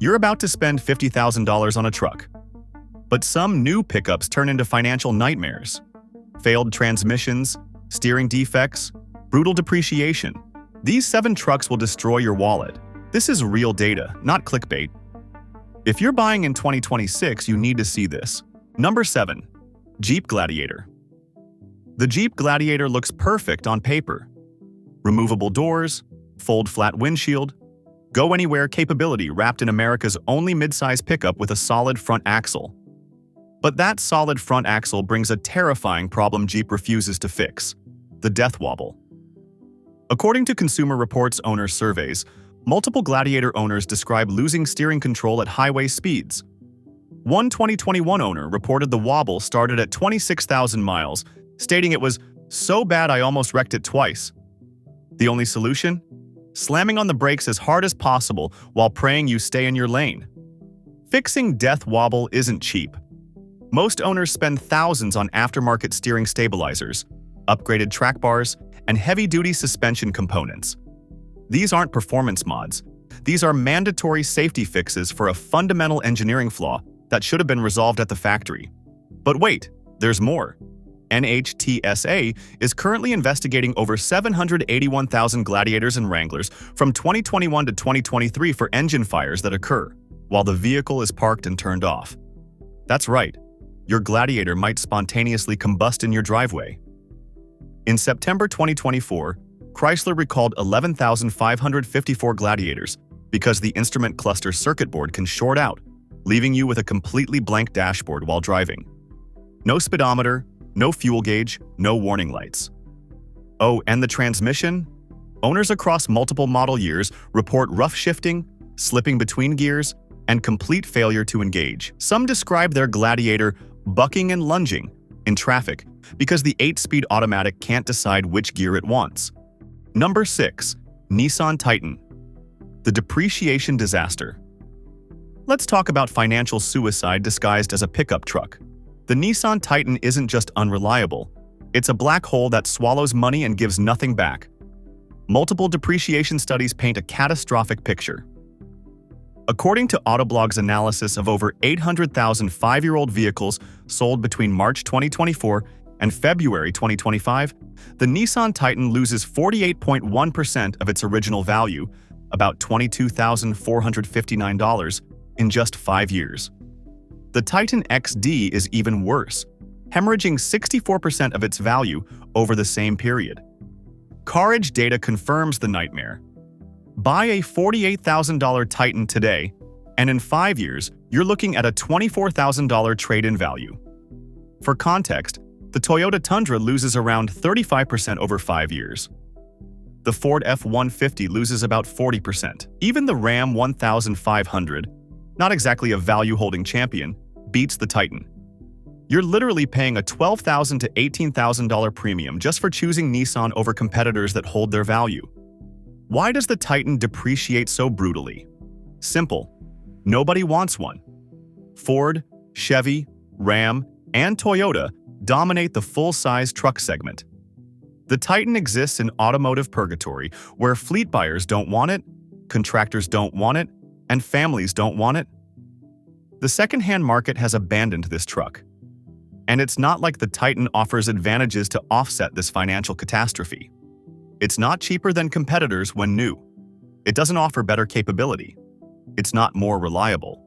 You're about to spend $50,000 on a truck. But some new pickups turn into financial nightmares. Failed transmissions, steering defects, brutal depreciation. These 7 trucks will destroy your wallet. This is real data, not clickbait. If you're buying in 2026, you need to see this. Number 7. Jeep Gladiator. The Jeep Gladiator looks perfect on paper. Removable doors, fold flat windshield, go anywhere capability wrapped in America's only midsize pickup with a solid front axle. But that solid front axle brings a terrifying problem Jeep refuses to fix: the death wobble. According to Consumer Reports owner surveys, multiple Gladiator owners describe losing steering control at highway speeds. One 2021 owner reported the wobble started at 26,000 miles, stating it was so bad I almost wrecked it twice. The only solution? Slamming on the brakes as hard as possible while praying you stay in your lane. Fixing death wobble isn't cheap. Most owners spend thousands on aftermarket steering stabilizers, upgraded track bars, and heavy-duty suspension components. These aren't performance mods. These are mandatory safety fixes for a fundamental engineering flaw that should have been resolved at the factory. But wait, there's more. NHTSA is currently investigating over 781,000 Gladiators and Wranglers from 2021 to 2023 for engine fires that occur while the vehicle is parked and turned off. That's right, your Gladiator might spontaneously combust in your driveway. In September 2024, Chrysler recalled 11,554 Gladiators because the instrument cluster circuit board can short out, leaving you with a completely blank dashboard while driving. No speedometer, no fuel gauge, no warning lights. Oh, and the transmission? Owners across multiple model years report rough shifting, slipping between gears, and complete failure to engage. Some describe their Gladiator bucking and lunging in traffic because the 8-speed automatic can't decide which gear it wants. Number 6. Nissan Titan. The depreciation disaster. Let's talk about financial suicide disguised as a pickup truck. The Nissan Titan isn't just unreliable. It's a black hole that swallows money and gives nothing back. Multiple depreciation studies paint a catastrophic picture. According to Autoblog's analysis of over 800,000 5-year-old vehicles sold between March 2024 and February 2025, the Nissan Titan loses 48.1% of its original value, about $22,459, in just 5 years. The Titan XD is even worse, hemorrhaging 64% of its value over the same period. Carriage data confirms the nightmare. Buy a $48,000 Titan today, and in 5 years, you're looking at a $24,000 trade-in value. For context, the Toyota Tundra loses around 35% over 5 years. The Ford F-150 loses about 40%. Even the Ram 1500, not exactly a value-holding champion, beats the Titan. You're literally paying a $12,000 to $18,000 premium just for choosing Nissan over competitors that hold their value. Why does the Titan depreciate so brutally? Simple. Nobody wants one. Ford, Chevy, Ram, and Toyota dominate the full-size truck segment. The Titan exists in automotive purgatory, where fleet buyers don't want it, contractors don't want it, and families don't want it. The second-hand market has abandoned this truck. And it's not like the Titan offers advantages to offset this financial catastrophe. It's not cheaper than competitors when new. It doesn't offer better capability. It's not more reliable.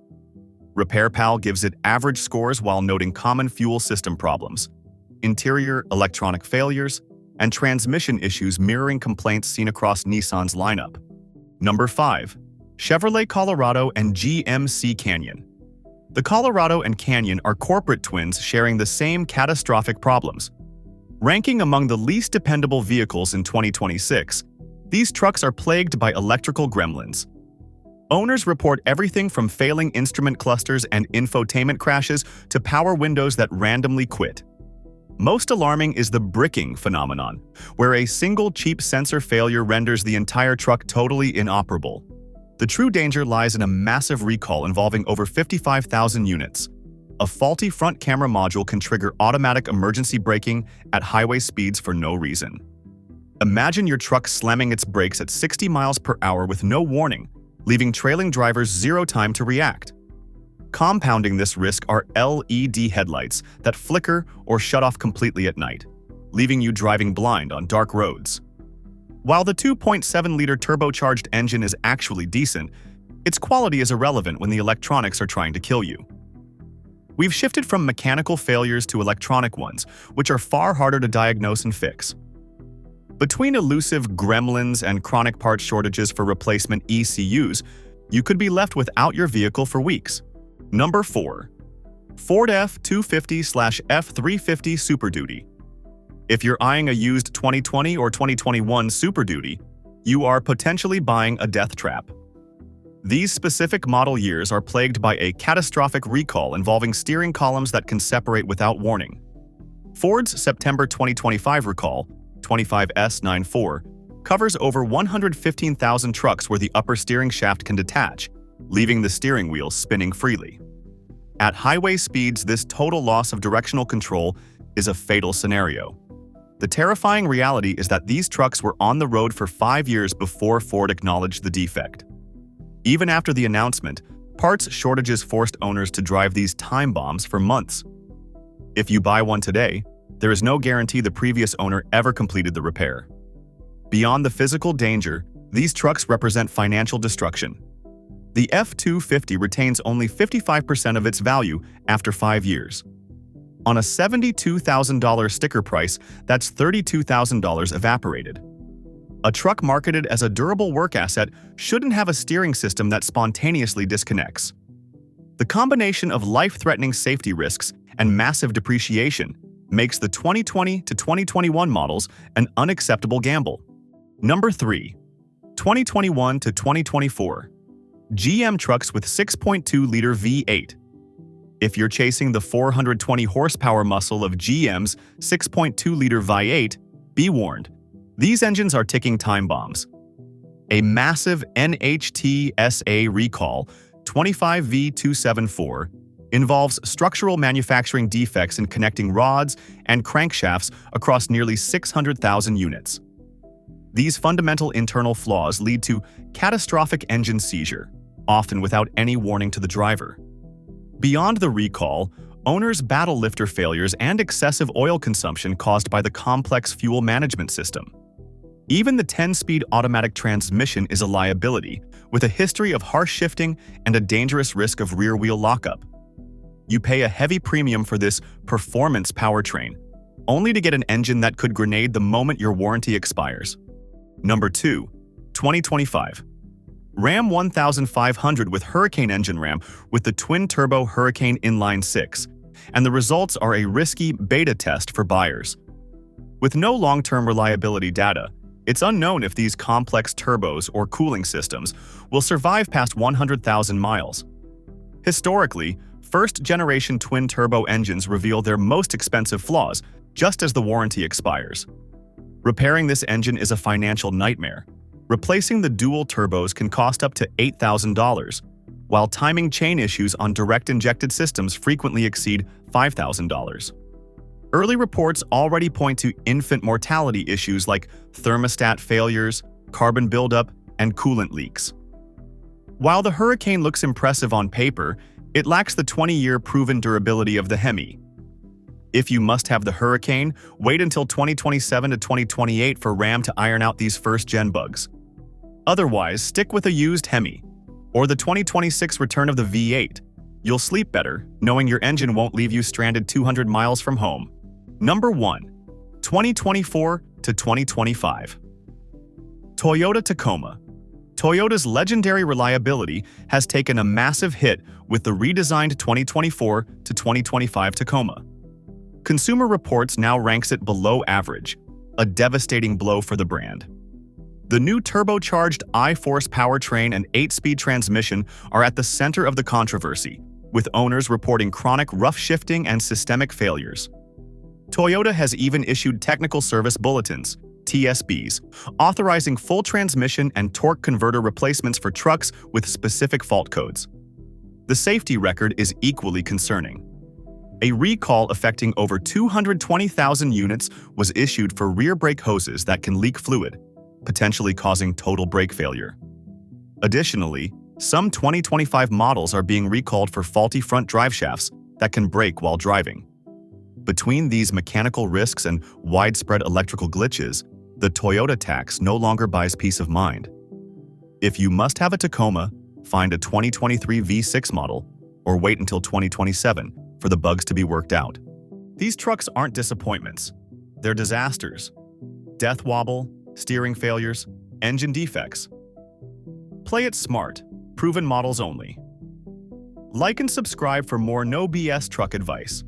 RepairPal gives it average scores while noting common fuel system problems, interior electronic failures, and transmission issues mirroring complaints seen across Nissan's lineup. Number 5. Chevrolet Colorado and GMC Canyon. The Colorado and Canyon are corporate twins sharing the same catastrophic problems. Ranking among the least dependable vehicles in 2026, these trucks are plagued by electrical gremlins. Owners report everything from failing instrument clusters and infotainment crashes to power windows that randomly quit. Most alarming is the bricking phenomenon, where a single cheap sensor failure renders the entire truck totally inoperable. The true danger lies in a massive recall involving over 55,000 units. A faulty front camera module can trigger automatic emergency braking at highway speeds for no reason. Imagine your truck slamming its brakes at 60 miles per hour with no warning, leaving trailing drivers zero time to react. Compounding this risk are LED headlights that flicker or shut off completely at night, leaving you driving blind on dark roads. While the 2.7-liter turbocharged engine is actually decent, its quality is irrelevant when the electronics are trying to kill you. We've shifted from mechanical failures to electronic ones, which are far harder to diagnose and fix. Between elusive gremlins and chronic part shortages for replacement ECUs, you could be left without your vehicle for weeks. Number 4. Ford F-250/F-350 Super Duty. If you're eyeing a used 2020 or 2021 Super Duty, you are potentially buying a death trap. These specific model years are plagued by a catastrophic recall involving steering columns that can separate without warning. Ford's September 2025 recall, 25S94, covers over 115,000 trucks where the upper steering shaft can detach, leaving the steering wheel spinning freely. At highway speeds, this total loss of directional control is a fatal scenario. The terrifying reality is that these trucks were on the road for 5 years before Ford acknowledged the defect. Even after the announcement, parts shortages forced owners to drive these time bombs for months. If you buy one today, there is no guarantee the previous owner ever completed the repair. Beyond the physical danger, these trucks represent financial destruction. The F-250 retains only 55% of its value after 5 years. On a $72,000 sticker price, that's $32,000 evaporated. A truck marketed as a durable work asset shouldn't have a steering system that spontaneously disconnects. The combination of life-threatening safety risks and massive depreciation makes the 2020 to 2021 models an unacceptable gamble. Number 3. 2021 to 2024. GM trucks with 6.2-liter V8. If you're chasing the 420 horsepower muscle of GM's 6.2-liter V8, be warned. These engines are ticking time bombs. A massive NHTSA recall, 25V274, involves structural manufacturing defects in connecting rods and crankshafts across nearly 600,000 units. These fundamental internal flaws lead to catastrophic engine seizure, often without any warning to the driver. Beyond the recall, owners battle lifter failures and excessive oil consumption caused by the complex fuel management system. Even the 10-speed automatic transmission is a liability, with a history of harsh shifting and a dangerous risk of rear-wheel lockup. You pay a heavy premium for this performance powertrain, only to get an engine that could grenade the moment your warranty expires. Number 2. 2025. Ram 1500 with Hurricane engine Ram with the twin-turbo Hurricane Inline 6, and the results are a risky beta test for buyers. With no long-term reliability data, it's unknown if these complex turbos or cooling systems will survive past 100,000 miles. Historically, first-generation twin-turbo engines reveal their most expensive flaws just as the warranty expires. Repairing this engine is a financial nightmare. Replacing the dual turbos can cost up to $8,000, while timing chain issues on direct-injected systems frequently exceed $5,000. Early reports already point to infant mortality issues like thermostat failures, carbon buildup, and coolant leaks. While the Hurricane looks impressive on paper, it lacks the 20-year proven durability of the Hemi. If you must have the Hurricane, wait until 2027 to 2028 for Ram to iron out these first-gen bugs. Otherwise, stick with a used Hemi, or the 2026 return of the V8. You'll sleep better, knowing your engine won't leave you stranded 200 miles from home. Number 1. 2024 to 2025. Toyota Tacoma. Toyota's legendary reliability has taken a massive hit with the redesigned 2024 to 2025 Tacoma. Consumer Reports now ranks it below average, a devastating blow for the brand. The new turbocharged I-Force powertrain and 8-speed transmission are at the center of the controversy, with owners reporting chronic rough shifting and systemic failures. Toyota has even issued technical service bulletins, TSBs, authorizing full transmission and torque converter replacements for trucks with specific fault codes. The safety record is equally concerning. A recall affecting over 220,000 units was issued for rear brake hoses that can leak fluid, potentially causing total brake failure. Additionally, some 2025 models are being recalled for faulty front drive shafts that can break while driving. Between these mechanical risks and widespread electrical glitches, the Toyota tax no longer buys peace of mind. If you must have a Tacoma, find a 2023 V6 model or wait until 2027 for the bugs to be worked out. These trucks aren't disappointments. They're disasters. Death wobble, steering failures, engine defects. Play it smart. Proven models only. Like and subscribe for more no BS truck advice.